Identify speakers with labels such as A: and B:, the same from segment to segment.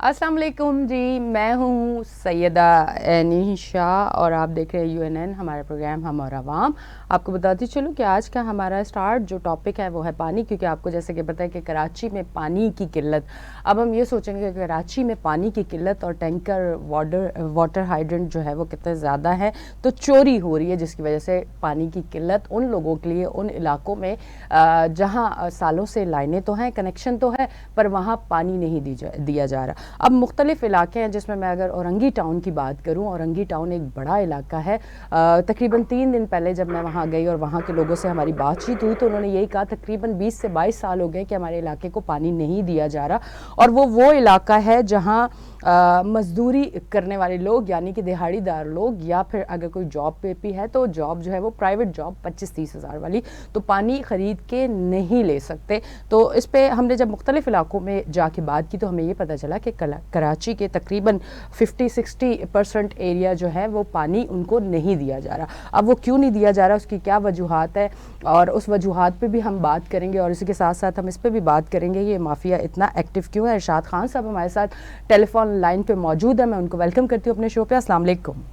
A: अस्सलाम वालेकुम जी, मैं हूँ सैयदा एनीशा और आप देख रहे हैं यूएनएन, हमारा प्रोग्राम हम और आवाम। आपको बताती चलूँ कि आज का हमारा स्टार्ट जो टॉपिक है वो है पानी, क्योंकि आपको जैसे कि पता है कि कराची में पानी की किल्लत। अब हम ये सोचेंगे कि कराची में पानी की किल्लत और टैंकर वाटर हाइड्रेंट जो है वो कितने ज़्यादा है, तो चोरी हो रही है, जिसकी वजह से पानी की किल्लत उन लोगों के लिए उन इलाकों में जहाँ सालों से लाइनें तो हैं, कनेक्शन तो है, पर वहाँ पानी नहीं दिया जा रहा। अब मुख्तलिफ इलाके हैं, जिसमें मैं अगर औरंगी टाउन की बात करूं, औरंगी टाउन एक बड़ा इलाका है। तकरीबन 3 दिन पहले जब मैं वहां गई और वहां के लोगों से हमारी बातचीत हुई तो उन्होंने यही कहा तकरीबन 20 से 22 साल हो गए कि हमारे इलाके को पानी नहीं दिया जा रहा। और वो इलाका है जहां मजदूरी करने वाले लोग, यानी कि दिहाड़ीदार लोग, या फिर अगर कोई जॉब पे भी है तो जॉब जो है वो प्राइवेट जॉब 25-30 हज़ार वाली, तो पानी ख़रीद के नहीं ले सकते। तो इस पर हमने जब मुख्तलिफ इलाकों में जाके बात की तो हमें ये पता चला कि कराची के तकरीबन 50-60% एरिया जो है वो पानी उनको नहीं दिया जा रहा। अब वो क्यों नहीं दिया जा रहा, उसकी क्या वजूहात है, और उस वजूहात पे भी हम बात करेंगे। और इसी के साथ साथ हम इस पर भी बात करेंगे ये माफिया इतना एक्टिव क्यों है। इरशाद खान साहब हमारे साथ टेलीफोन लाइन पे मौजूद है, मैं उनको वेलकम करती हूँ अपने शो पे। अस्सलाम वालेकुम।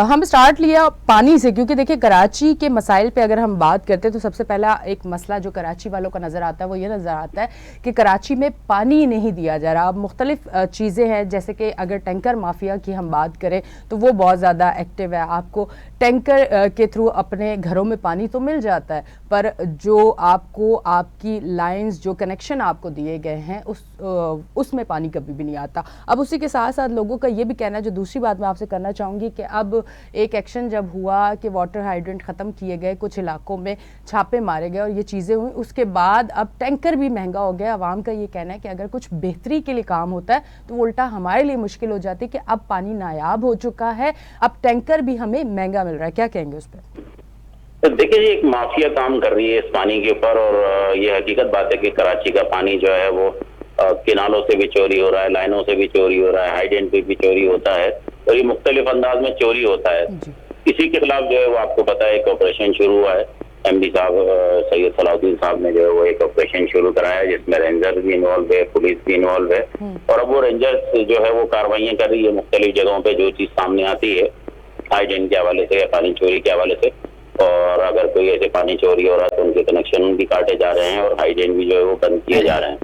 A: हम स्टार्ट लिया पानी से, क्योंकि देखिए कराची के मसाइल पे अगर हम बात करते हैं तो सबसे पहला एक मसला जो कराची वालों का नज़र आता है वो ये नज़र आता है कि कराची में पानी नहीं दिया जा रहा। अब मुख्तलिफ चीज़ें हैं, जैसे कि अगर टैंकर माफिया की हम बात करें तो वो बहुत ज़्यादा एक्टिव है। आपको टैंकर के थ्रू अपने घरों में पानी तो मिल जाता है, पर जो आपको आपकी लाइंस जो कनेक्शन आपको दिए गए हैं उसमें पानी कभी भी नहीं आता। अब उसी के साथ साथ लोगों का ये भी कहना है, जो दूसरी बात मैं आपसे करना चाहूँगी, कि अब एक एक्शन जब हुआ कि वाटर हाइड्रेंट ख़त्म किए गए, कुछ इलाकों में छापे मारे गए और ये चीज़ें हुई, उसके बाद अब टैंकर भी महंगा हो गया। आवाम का ये कहना है कि अगर कुछ बेहतरी के लिए काम होता है तो वो उल्टा हमारे लिए मुश्किल हो जाती है कि अब पानी नायाब हो चुका है, अब टैंकर भी हमें महंगा मिल रहा है। क्या कहेंगे उस पर?
B: तो देखिए जी, एक माफिया काम कर रही है इस पानी के ऊपर, और ये हकीकत बात है कि कराची का पानी जो है वो किनालों से भी चोरी हो रहा है, लाइनों से भी चोरी हो रहा है, हाइडेंट पे भी चोरी होता है, और ये मुख्तलिफ अंदाज में चोरी होता है। इसी के खिलाफ जो है वो आपको पता है एक ऑपरेशन शुरू हुआ है। एमडी साहब सैयद सलाउद्दीन साहब ने जो है वो एक ऑपरेशन शुरू कराया, जिसमें रेंजर्स भी इन्वॉल्व है, पुलिस भी इन्वॉल्व है, और अब वो रेंजर्स जो है वो कार्रवाइयाँ कर रही है मुख्तलिफ जगहों पे। जो चीज सामने आती है हाइडेंट के हवाले से या पानी चोरी के हवाले से, और अगर कोई ऐसे पानी चोरी हो रहा है तो उनके कनेक्शन भी काटे जा रहे हैं और हाइडेंट भी जो है वो बंद किए जा रहे हैं।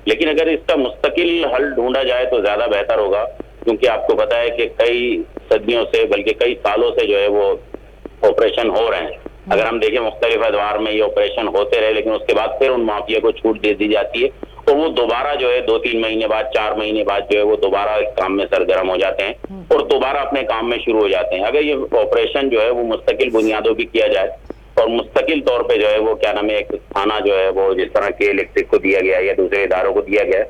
B: लेकिन अगर इसका मुस्तकिल हल ढूंढा जाए तो ज्यादा बेहतर होगा, क्योंकि आपको पता है कि कई सदियों से, बल्कि कई सालों से जो है वो ऑपरेशन हो रहे हैं। अगर हम देखें मुख्तलिफ अदवार में ये ऑपरेशन होते रहे, लेकिन उसके बाद फिर उन माफिया को छूट दे दी जाती है, तो वो दोबारा जो है 2-3 महीने बाद, 4 महीने बाद जो है वो दोबारा काम में सरगर्म हो जाते हैं और दोबारा अपने काम में शुरू हो जाते हैं। अगर ये ऑपरेशन जो है वो मुस्तकिल बुनियादों पर किया जाए और मुस्तकिल तौर पे जो है वो क्या नाम है, एक थाना जो है वो जिस तरह के इलेक्ट्रिक को दिया गया या दूसरे इदारों को दिया गया,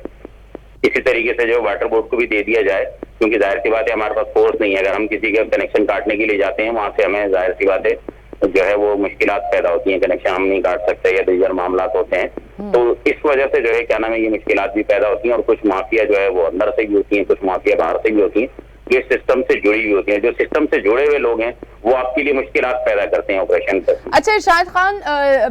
B: इसी तरीके से जो वाटर बोर्ड को भी दे दिया जाए, क्योंकि जाहिर सी बात है हमारे पास फोर्स नहीं है। अगर हम किसी का कनेक्शन काटने के लिए जाते हैं, वहां से हमें जाहिर सी बात है जो है वो मुश्किलात पैदा होती हैं, कनेक्शन हम नहीं काट सकते या दीगर मामला होते हैं। तो इस वजह से जो है क्या नाम है ये मुश्किलात भी पैदा होती हैं, और कुछ माफिया जो है वो अंदर से भी होती हैं, कुछ माफिया बाहर से भी होती हैं, ये सिस्टम से जुड़ी हुई होती हैं। जो सिस्टम से जुड़े हुए लोग हैं वो आपके लिए मुश्किलात पैदा करते हैं ऑपरेशन पर।
A: अच्छा इरशाद खान,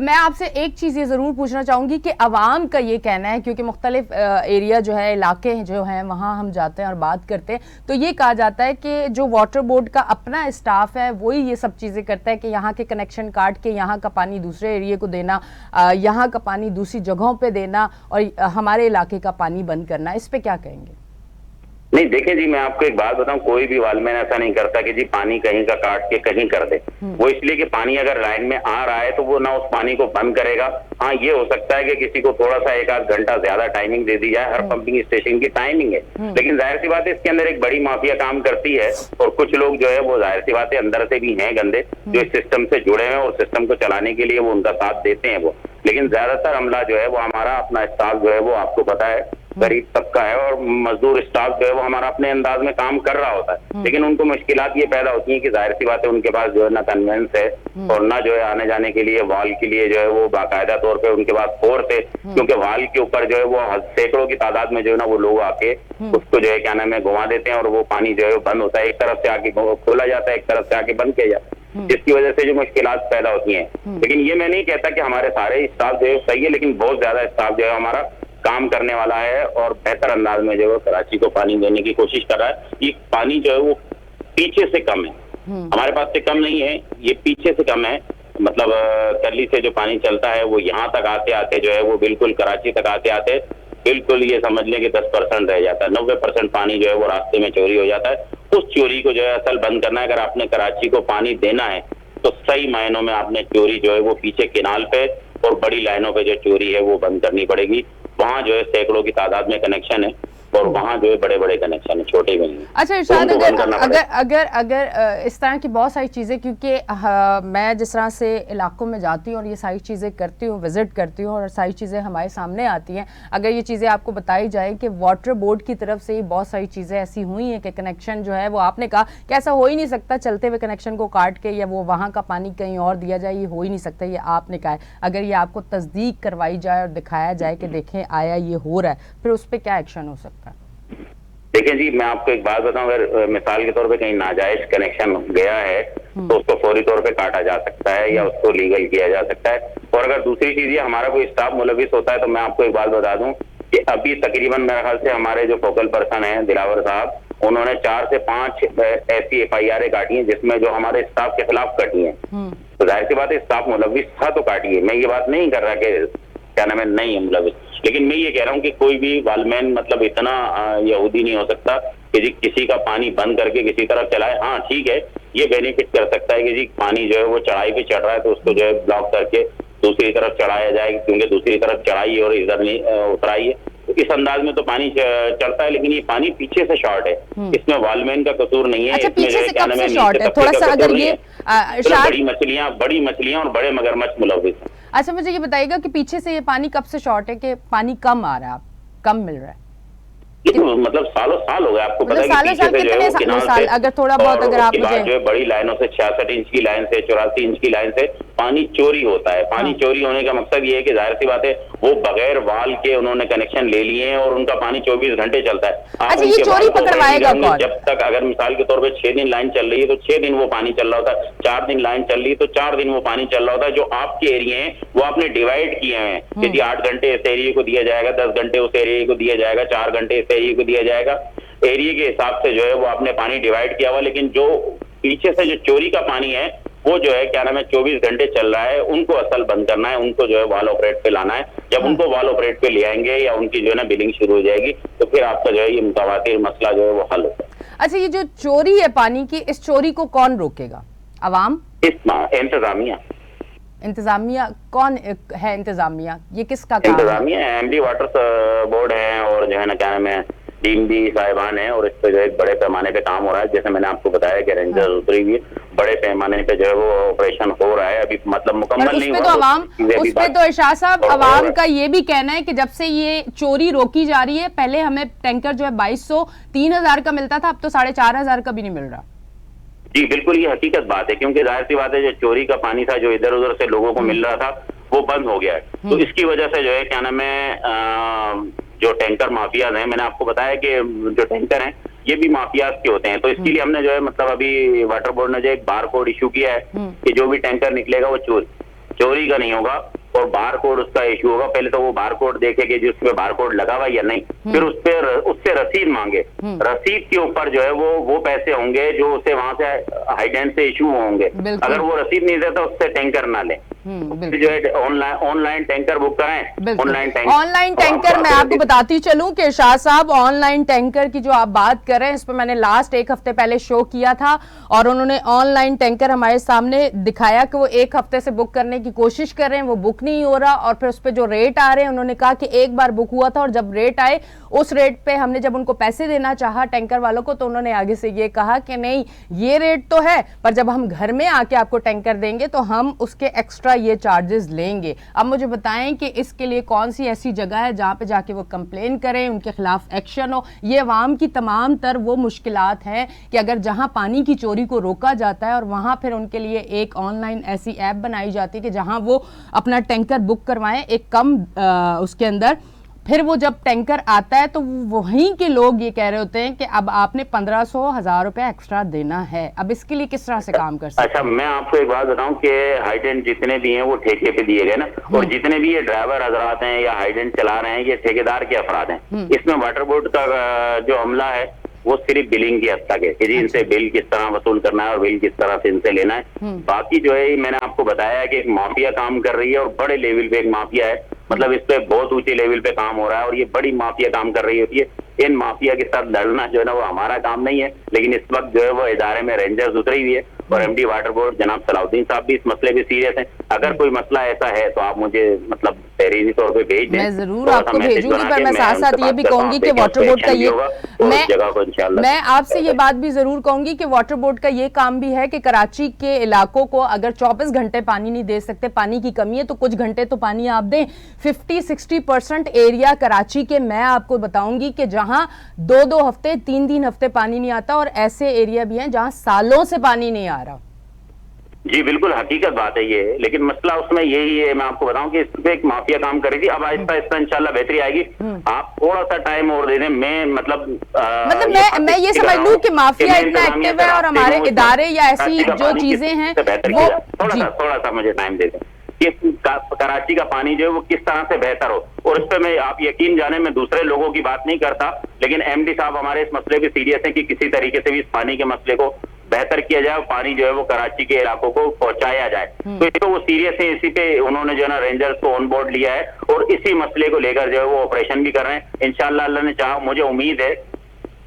A: मैं आपसे एक चीज़ ये ज़रूर पूछना चाहूँगी कि अवाम का ये कहना है, क्योंकि मुख्तलिफ एरिया जो है, इलाके जो हैं, वहाँ हम जाते हैं और बात करते हैं तो ये कहा जाता है कि जो वाटर बोर्ड का अपना स्टाफ है वही ये सब चीज़ें करता है कि यहाँ के कनेक्शन काट के यहाँ का पानी दूसरे एरिया को देना, यहाँ का पानी दूसरी जगहों पर देना और हमारे इलाके का पानी बंद करना। इस पर क्या कहेंगे?
B: नहीं देखिए जी, मैं आपको एक बात बताऊं, कोई भी वालमैन ऐसा नहीं करता कि जी पानी कहीं का काट के कहीं कर दे। वो इसलिए कि पानी अगर लाइन में आ रहा है तो वो ना उस पानी को बंद करेगा। हाँ, ये हो सकता है कि किसी को थोड़ा सा 1-8 घंटा ज्यादा टाइमिंग दे दी जाए, हर पंपिंग स्टेशन की टाइमिंग है, लेकिन जाहिर सी बात है इसके अंदर एक बड़ी माफिया काम करती है, और कुछ लोग जो है वो जाहिर सी बात है अंदर से भी हैं गंदे, जो इस सिस्टम से जुड़े हैं और सिस्टम को चलाने के लिए वो उनका साथ देते हैं वो। लेकिन ज्यादातर अमला जो है वो हमारा अपना स्टाफ जो है वो आपको पता है गरीब तबका है, और मजदूर स्टाफ जो है वो हमारा अपने अंदाज में काम कर रहा होता है, लेकिन उनको मुश्किलात ये पैदा होती हैं कि जाहिर सी बात है उनके पास जो है ना कन्वेंस है और ना जो है आने जाने के लिए वाल के लिए जो है वो बाकायदा तौर पे उनके पास फोर्स है, क्योंकि वाल के ऊपर जो है वो सैकड़ों की तादाद में जो है ना वो लोग आके उसको जो है क्या नाम है घुमा देते हैं, और वो पानी जो है वो बंद होता है, एक तरफ से आके खोला जाता है, एक तरफ से आके बंद किया जाता है, जिसकी वजह से जो मुश्किलात पैदा होती हैं। लेकिन ये मैं नहीं कहता कि हमारे सारे स्टाफ जो है सही है, लेकिन बहुत ज्यादा स्टाफ जो है हमारा काम करने वाला है और बेहतर अंदाज में जो है कराची को पानी देने की कोशिश कर रहा है। ये पानी जो है वो पीछे से कम है, हमारे पास से कम नहीं है, ये पीछे से कम है। मतलब कर्ली से जो पानी चलता है वो यहाँ तक आते आते जो है वो बिल्कुल कराची तक आते आते बिल्कुल ये समझ लें कि 10% रह जाता है। 90% पानी जो है वो रास्ते में चोरी हो जाता है। उस चोरी को जो है असल बंद करना है। अगर आपने कराची को पानी देना है तो सही मायनों में आपने चोरी जो है वो पीछे किनाल पे और बड़ी लाइनों पे जो चोरी है वो बंद करनी पड़ेगी। वहां जो है सैकड़ों की तादाद में कनेक्शन है और वहाँ जो है बड़े बड़े कनेक्शन है, छोटे भी नहीं।
A: अच्छा इरशाद, अगर इस तरह की बहुत सारी चीज़ें, क्योंकि मैं जिस तरह से इलाकों में जाती हूँ और ये सारी चीज़ें करती हूँ, विजिट करती हूँ और सारी चीज़ें हमारे सामने आती हैं, अगर ये चीज़ें आपको बताई जाए कि वाटर बोर्ड की तरफ से ही बहुत सारी चीज़ें ऐसी हुई हैं कि कनेक्शन जो है वो आपने कहा कि ऐसा हो ही नहीं सकता चलते हुए कनेक्शन को काट के या वो वहाँ का पानी कहीं और दिया जाए, ये हो ही नहीं सकता, ये आपने कहा है। अगर ये आपको तस्दीक करवाई जाए और दिखाया जाए कि देखें आया ये हो रहा है, फिर उस पर क्या एक्शन हो सकता है?
B: देखिए जी, मैं आपको एक बात बताऊं, अगर मिसाल के तौर पे कहीं नाजायज कनेक्शन गया है तो उसको फौरी तौर पे काटा जा सकता है या उसको लीगल किया जा सकता है। और अगर दूसरी चीज ये हमारा कोई स्टाफ मुलविस होता है तो मैं आपको एक बात बता दूं कि अभी तकरीबन मेरे ख्याल से हमारे जो फोकल पर्सन है दिलावर साहब, उन्होंने 4 से 5 ऐसी FIR काटी है जिसमें जो हमारे स्टाफ के खिलाफ कटी है। तो जाहिर सी बात है स्टाफ मुलविस था तो काटी है। मैं ये बात नहीं कर रहा कि क्या नाम है नहीं है मुलविस, लेकिन मैं ये कह रहा हूँ कि कोई भी वालमैन मतलब इतना यहूदी नहीं हो सकता कि जी किसी का पानी बंद करके किसी तरफ चलाए। हाँ ठीक है, ये बेनिफिट कर सकता है कि जी पानी जो है वो चढ़ाई पे चढ़ रहा है तो उसको जो है ब्लॉक करके दूसरी तरफ चढ़ाया जाए, क्योंकि दूसरी तरफ चढ़ाई है और इधर नहीं उतराई है। तो इस अंदाज में तो पानी चढ़ता है, लेकिन ये पानी पीछे से शॉर्ट है, इसमें वालमैन का कसूर नहीं है।
A: अच्छा,
B: इसमें जो है क्या नाम है
A: शॉर्ट है थोड़ा सा, अगर ये
B: बड़ी मछलियां और बड़े मगरमच्छ मुलविस।
A: अच्छा मुझे ये बताइएगा कि पीछे से ये पानी कब से शॉर्ट है कि पानी कम आ रहा है, कम मिल रहा है?
B: मतलब सालों साल हो गए, आपको पता है कि
A: सालों साल कितने साल, अगर थोड़ा बहुत अगर आप मुझे
B: जो है बड़ी लाइनों से 66 इंच की लाइन से 84 इंच की लाइन से पानी चोरी होता है। पानी चोरी होने का मकसद ये है कि जाहिर सी बात है वो बगैर वाल के उन्होंने कनेक्शन ले लिए हैं और उनका पानी 24 घंटे चलता है।
A: अच्छा, ये चोरी पकड़वाएगा कौन?
B: जब तक अगर मिसाल के तौर पे 6 दिन लाइन चल रही है तो 6 दिन वो पानी चल रहा होता है, 4 दिन लाइन चल रही है तो 4 दिन वो पानी चल रहा होता है। जो आपके एरिया है वो आपने डिवाइड किए हैं कि जी 8 घंटे इस एरिया को दिया जाएगा, 10 घंटे उस एरिया को दिया जाएगा, 4 घंटे इस एरिया को दिया जाएगा। एरिया के हिसाब से जो है वो आपने पानी डिवाइड किया हुआ, लेकिन जो पीछे से जो चोरी का पानी है वो जो है क्या नाम है 24 घंटे चल रहा है, उनको असल बंद करना है, उनको जो है वाल ऑपरेट पे लाना है। जब उनको वाल ऑपरेट पे ले आएंगे या उनकी जो है ना बिलिंग शुरू हो जाएगी तो फिर आपका जो है ये मुतवातिर मसला जो है वो हल होगा।
A: अच्छा, ये जो चोरी है पानी की, इस चोरी को कौन रोकेगा? अवाम?
B: इंतजामिया।
A: इंतजामिया कौन है? इंतजामिया ये किसका काम है?
B: इंतजामिया MD वाटर बोर्ड है और जो है ना क्या नाम है DMD साहिबान है और इस पे जो है बड़े पैमाने पे काम हो रहा है। जैसे मैंने आपको बताया कि रेंजर उतरी हुई बड़े पैमाने पे जो है वो ऑपरेशन हो रहा है, अभी मतलब मुकम्मल नहीं हुआ।
A: उस पे तो इरशाद साहब अवाम का ये भी कहना है कि जब से ये चोरी रोकी जा रही है, पहले हमें टैंकर जो है 2200 3000 का मिलता था, अब तो 4500 का भी नहीं मिल रहा।
B: जी बिल्कुल, ये हकीकत बात है, क्योंकि जाहिर सी बात है जो चोरी का पानी था जो इधर उधर से लोगों को मिल रहा था वो बंद हो गया है। तो इसकी वजह से जो है क्या नाम है जो टैंकर माफियाज हैं, मैंने आपको बताया कि जो टैंकर हैं ये भी माफियाज के होते हैं। तो इसके लिए हमने जो है मतलब अभी वाटर बोर्ड ने जो एक बार कोड इशू किया है कि जो भी टैंकर निकलेगा वो चोरी का नहीं होगा और बार कोड उसका इशू होगा। पहले तो वो बार कोड देखे कि जिस पे बार कोड लगा हुआ या नहीं, फिर उससे रसीद मांगे। रसीद के ऊपर जो है वो पैसे होंगे जो उसे वहां से हाईडेंस से इशू होंगे। अगर वो रसीद नहीं देता उससे टैंकर ना ले, जो है ऑनलाइन टैंकर बुक कराएं।
A: ऑनलाइन टैंकर मैं आपको बताती चलूं कि इरशाद साहब, ऑनलाइन टैंकर की जो आप बात कर रहे हैं इस पर मैंने लास्ट 1 हफ्ते पहले शो किया था और उन्होंने ऑनलाइन टैंकर हमारे सामने दिखाया कि वो 1 हफ्ते से बुक करने की कोशिश कर रहे हैं, वो बुक नहीं हो रहा। और फिर उस पर जो रेट आ रहे हैं, उन्होंने कहा कि एक बार बुक हुआ था और जब रेट आए उस रेट पे हमने जब उनको पैसे देना चाहा टैंकर वालों को तो उन्होंने आगे से ये कहा कि नहीं ये रेट तो है, पर जब हम घर में आके आपको टैंकर देंगे तो हम उसके एक्स्ट्रा ये चार्जेस लेंगे। अब मुझे बताएं कि इसके लिए कौन सी ऐसी जगह है जहां पे जाके वो कंप्लेन करें, उनके खिलाफ एक्शन हो। ये अवाम की तमाम तर वो मुश्किलात हैं कि अगर जहां पानी की चोरी को रोका जाता है और वहां फिर उनके लिए एक ऑनलाइन ऐसी ऐप बनाई जाती है कि जहां वो अपना टैंकर बुक करवाएं एक कम उसके अंदर, फिर वो जब टैंकर आता है तो वहीं के लोग ये कह रहे होते हैं कि अब आपने 1500-1000 रुपए एक्स्ट्रा देना है। अब इसके लिए किस तरह से काम कर सकते हैं?
B: अच्छा, मैं आपको एक बात बताऊं कि हाइडेंट जितने भी हैं वो ठेके पे दिए गए ना, और जितने भी ये ड्राइवर हजरात हैं या हाइडेंट चला रहे हैं ये ठेकेदार के अफराद हैं। इसमें वाटर बोर्ड का जो अमला है वो सिर्फ बिलिंग की हद तक है कि जी इनसे बिल किस तरह वसूल करना है और बिल किस तरह से इनसे लेना है। बाकी जो है मैंने आपको बताया है कि एक माफिया काम कर रही है और बड़े लेवल पे एक माफिया है, मतलब इस पे बहुत ऊंचे लेवल पे काम हो रहा है और ये बड़ी माफिया काम कर रही होती है। इन माफिया के साथ लड़ना जो है ना वो हमारा काम नहीं है, लेकिन इस वक्त जो है वो इदारे में रेंजर्स उतरी हुई है और एमडी वाटर बोर्ड जनाब सलाउद्दीन साहब भी इस मसले पे सीरियस हैं। अगर कोई मसला ऐसा है तो आप मुझे मतलब तहरीरी तौर पे भेज दें,
A: मैं जरूर आपको भेजूंगी, पर मैं साथ साथ ये भी कहूंगी कि वाटर बोर्ड का ये मैं आपसे ये बात भी जरूर कहूंगी कि वाटर बोर्ड का ये काम भी है कि कराची के इलाकों को अगर 24 घंटे पानी नहीं दे सकते, पानी की कमी है, तो कुछ घंटे तो पानी आप दें। 50-60% एरिया कराची के मैं आपको बताऊंगी कि जहां 2-2 हफ्ते 3-3 हफ्ते पानी नहीं आता, और ऐसे एरिया भी हैं जहां सालों से पानी नहीं आ रहा।
B: जी बिल्कुल हकीकत बात है ये, लेकिन मसला उसमें यही है, मैं आपको बताऊं कि इस पे एक माफिया काम कर रही थी। अब आहिस्ता आहिस्ता इंशाल्लाह बेहतरी आएगी। आप थोड़ा सा टाइम और दे दें। मैं मतलब
A: मैं ये समझ लूं कि माफिया इतना एक्टिव है और हमारे इदारे या ऐसी जो चीजें हैं वो
B: थोड़ा सा मुझे टाइम दे दें कि कराची का पानी जो है वो किस तरह से बेहतर हो। और इस पे मैं आप यकीन जाने मैं दूसरे लोगों की बात नहीं करता, लेकिन एमडी साहब हमारे इस मसले पे सीरियस है कि किसी तरीके से भी इस पानी के मसले को बेहतर किया जाए, पानी जो है वो कराची के इलाकों को पहुंचाया जाए। तो इसको वो सीरियस है, इसी पे उन्होंने जो है ना रेंजर्स को ऑन बोर्ड लिया है और इसी मसले को लेकर जो है वो ऑपरेशन भी कर रहे हैं। इंशाल्लाह अल्लाह ने चाहा, मुझे उम्मीद है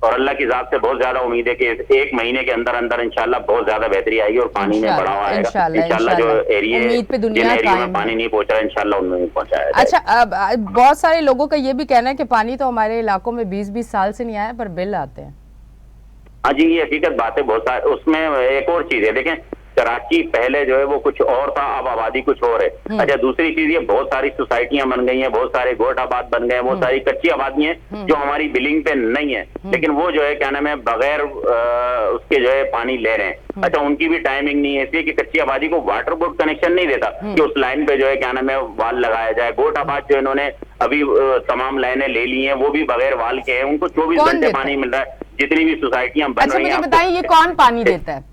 B: और अल्लाह की जात से बहुत ज्यादा उम्मीद है कि 1 महीने के अंदर अंदर इंशाल्लाह बहुत ज्यादा बेहतरी आएगी और पानी में बढ़ावा आएगा। इंशाल्लाह जो एरिया में पानी नहीं पहुंचा इंशाल्लाह उनमें पहुंचाया।
A: अच्छा, अब बहुत सारे लोगों का ये भी कहना है कि पानी तो हमारे इलाकों में 20-20 साल से नहीं आया पर बिल आते हैं।
B: हाँ जी, ये हकीकत बात है बहुत सारे। उसमें एक और चीज है, देखें कराची पहले जो है वो कुछ और था, अब आबादी कुछ और है। अच्छा, दूसरी चीज ये बहुत सारी सोसाइटियां बन गई हैं, बहुत सारे गोट आबाद बन गए हैं, बहुत सारी कच्ची आबादी हैं जो हमारी बिलिंग पे नहीं है, लेकिन वो जो है क्या नाम है बगैर उसके जो है पानी ले रहे हैं। अच्छा, उनकी भी टाइमिंग नहीं है, इसलिए कि कच्ची आबादी को वाटर बोर्ड कनेक्शन नहीं देता कि उस लाइन पे जो है क्या नाम है वाल लगाया जाए। गोट आबाद जो इन्होंने अभी तमाम लाइनें ले ली हैं वो भी बगैर वाल के हैं, उनको 24 घंटे पानी मिल रहा है। जितनी भी सोसाइटियां बन रही हैं।
A: मुझे बताइए ये कौन पानी देता है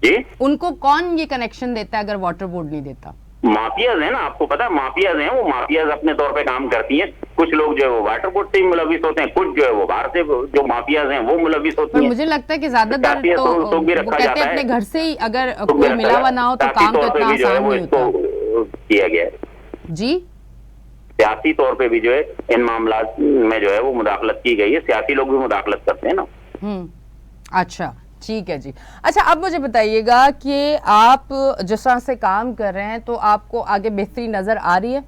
B: जी?
A: उनको कौन ये कनेक्शन देता है अगर वाटर बोर्ड नहीं देता?
B: माफियाज है ना, आपको पता है माफियाज हैं, वो माफियाज अपने तौर पे काम करती हैं। कुछ लोग जो है वो वाटर बोर्ड से ही मुलविस होते हैं, कुछ जो है वो बाहर से जो माफियाज हैं वो मुलविस होती हैं।
A: मुझे लगता है कि ज्यादातर तो वो कहते हैं अपने घर से ही अगर कोई मिला हुआ ना हो तो काम तो इतना आसान नहीं होता।
B: किया गया है जी, सियासी तौर पे भी जो है इन मामला में जो है वो मुदाखलत की गई है। सियासी लोग भी मुदाखलत करते हैं ना।
A: अच्छा, ठीक है जी। अच्छा, अब मुझे बताइएगा कि आप जिस तरह से काम कर रहे हैं तो आपको आगे बेहतरी नजर आ रही है?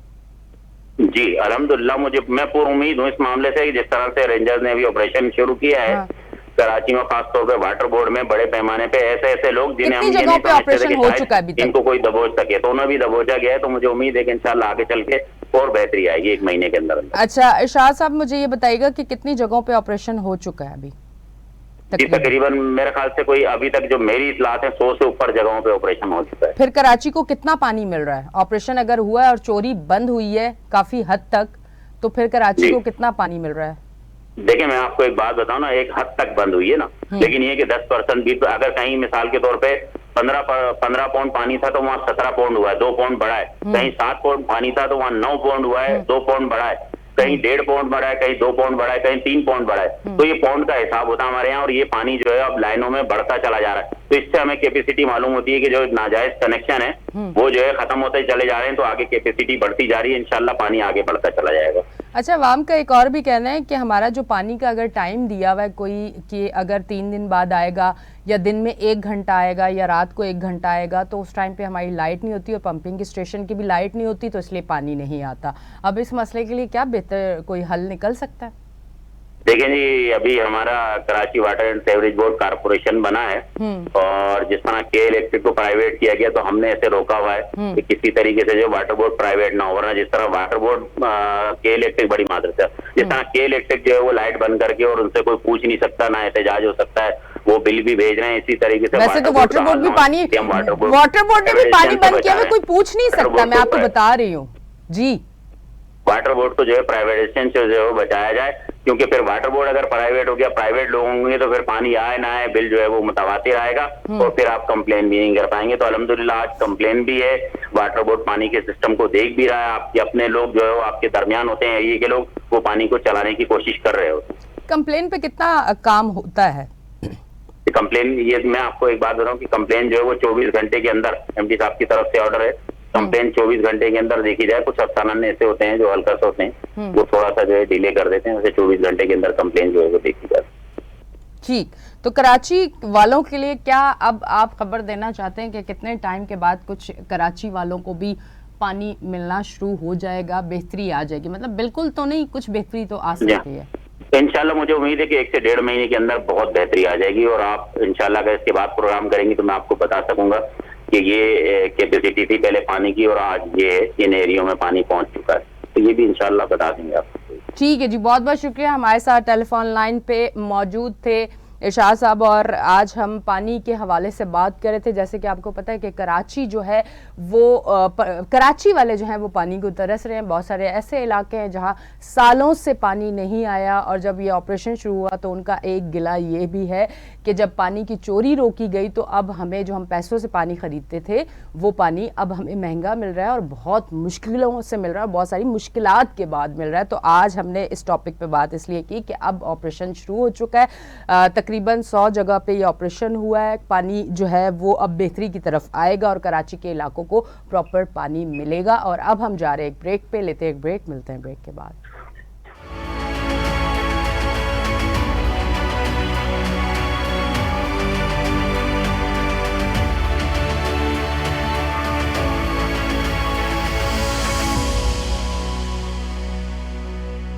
B: जी अल्हम्दुलिल्लाह, मैं पूरी उम्मीद हूँ इस मामले से। जिस तरह से रेंजर्स ने अभी ऑपरेशन शुरू किया है कराची में, खासतौर पे वाटर बोर्ड में बड़े पैमाने पे ऐसे लोग जिन्हें हम
A: जगहों पे ऑपरेशन हो चुका है अभी तक,
B: इनको कोई दबोच सके, तो उन्हें भी दबोचा गया है। तो मुझे उम्मीद है कि इंशाल्लाह आगे चल के और बेहतरी आएगी 1 महीने के अंदर।
A: अच्छा इरशाद साहब, मुझे ये बताइएगा कि कितनी जगहों पे ऑपरेशन हो चुका है अभी?
B: तकरीबन मेरे ख्याल से कोई अभी तक जो मेरी इत्तलात है 100 से ऊपर जगहों पे ऑपरेशन हो चुका है।
A: फिर कराची को कितना पानी मिल रहा है? ऑपरेशन अगर हुआ है और चोरी बंद हुई है काफी हद तक, तो फिर कराची को कितना पानी मिल रहा है?
B: देखिए, मैं आपको एक बात बताऊं ना, एक हद तक बंद हुई है ना, लेकिन ये कि 10% भी, अगर कहीं मिसाल के तौर पे 15 पाउंड पानी था तो वहाँ 17 पाउंड हुआ है, 2 पाउंड बढ़ा है। कहीं 7 पाउंड पानी था तो वहाँ 9 पाउंड हुआ है, 2 पाउंड बढ़ा है। कहीं 1.5 पाउंड बढ़ा है, कहीं 2 पाउंड बढ़ा है, कहीं 3 पाउंड बढ़ा है। तो ये पाउंड का हिसाब होता है हमारे यहाँ, और ये पानी जो है अब लाइनों में बढ़ता चला जा रहा है। तो इससे हमें कैपेसिटी मालूम होती है कि जो नाजायज कनेक्शन है वो जो है खत्म होते चले जा रहे हैं, तो आगे कैपेसिटी बढ़ती जा रही है। इंशाल्लाह पानी आगे बढ़ता चला जाएगा।
A: अच्छा, वाम का एक और भी कहना है कि हमारा जो पानी का अगर टाइम दिया हुआ है कोई कि अगर 3 दिन बाद आएगा या दिन में 1 घंटा आएगा या रात को 1 घंटा आएगा, तो उस टाइम पे हमारी लाइट नहीं होती और पंपिंग स्टेशन की भी लाइट नहीं होती, तो इसलिए पानी नहीं आता। अब इस मसले के लिए क्या बेहतर कोई हल निकल सकता है?
B: देखें जी, अभी हमारा Karachi water and sewerage board corporation बना है, और जिस तरह के इलेक्ट्रिक को प्राइवेट किया गया तो हमने ऐसे रोका हुआ है कि किसी तरीके से जो वाटर बोर्ड प्राइवेट ना हो, वरना जिस तरह वाटर बोर्ड के इलेक्ट्रिक बड़ी मादरत है, जिस तरह के इलेक्ट्रिक जो है वो लाइट बंद करके और उनसे कोई पूछ नहीं सकता, ना एहतजाज हो सकता है, वो बिल भी भेज रहे हैं। इसी तरीके से
A: वैसे तो वाटर बोर्ड भी पानी ने भी पानी बंद किया, कोई पूछ नहीं सकता, मैं आपको बता रही हूँ जी।
B: वाटर बोर्ड को जो है प्राइवेटाइजेशन से जो है बचाया जाए, क्योंकि फिर वाटर बोर्ड अगर प्राइवेट हो गया, प्राइवेट लोग होंगे तो फिर पानी आए ना आए बिल जो है वो मुतवातिर आएगा और फिर आप कंप्लेन भी नहीं कर पाएंगे। तो अल्हम्दुलिल्लाह आज कंप्लेन भी है, वाटर बोर्ड पानी के सिस्टम को देख भी रहा है, आपके अपने लोग जो है वो आपके दरमियान होते हैं एरिया के लोग, वो पानी को चलाने की कोशिश कर रहे होते हैं।
A: कंप्लेन पे कितना काम होता है?
B: कंप्लेन, ये मैं आपको एक बात बताऊं कि कंप्लेन जो है वो 24 घंटे के अंदर, एमडी साहब की तरफ से ऑर्डर है, कंप्लेन 24 घंटे के अंदर देखी जाए। कुछ अफसानाने ऐसे होते हैं जो हल्का से होते हैं, वो थोड़ा सा जो है डिले कर देते हैं, वैसे 24 घंटे के अंदर कंप्लेन जो है वो देखी जाए।
A: ठीक, तो कराची वालों के लिए क्या अब आप खबर देना चाहते हैं कि कितने टाइम के बाद कुछ कराची वालों को भी पानी मिलना शुरू हो जाएगा, बेहतरी आ जाएगी? मतलब बिल्कुल तो नहीं, कुछ बेहतरी तो आ सकती है।
B: इंशाल्लाह मुझे उम्मीद है कि 1 से 1.5 महीने के अंदर बहुत बेहतरी आ जाएगी और आप इंशाल्लाह अगर इसके बाद प्रोग्राम करेंगे तो मैं आपको बता सकूंगा कि ये कैपेसिटी थी पहले पानी की और आज ये इन एरियो में पानी पहुंच चुका है, तो ये भी इंशाल्लाह बता देंगे आपको।
A: ठीक है जी, बहुत बहुत शुक्रिया। हमारे साथ टेलीफोन लाइन पे मौजूद थे इरशाद साहब और आज हम पानी के हवाले से बात कर रहे थे। जैसे कि आपको पता है कि कराची जो है वो कराची वाले जो हैं वो पानी को तरस रहे हैं। बहुत सारे ऐसे इलाके हैं जहां सालों से पानी नहीं आया और जब ये ऑपरेशन शुरू हुआ तो उनका एक गिला ये भी है कि जब पानी की चोरी रोकी गई तो अब हमें, जो हम पैसों से पानी खरीदते थे, वो पानी अब हमें महंगा मिल रहा है और बहुत मुश्किलों से मिल रहा है, बहुत सारी मुश्किलात के बाद मिल रहा है। तो आज हमने इस टॉपिक पे बात इसलिए की कि अब ऑपरेशन शुरू हो चुका है, तकरीबन 100 जगह पे ये ऑपरेशन हुआ है, पानी जो है वो अब बेहतरी की तरफ आएगा और कराची के इलाकों को प्रॉपर पानी मिलेगा। और अब हम जा रहे हैं एक ब्रेक पे, लेते हैं एक ब्रेक, मिलते हैं ब्रेक के बाद।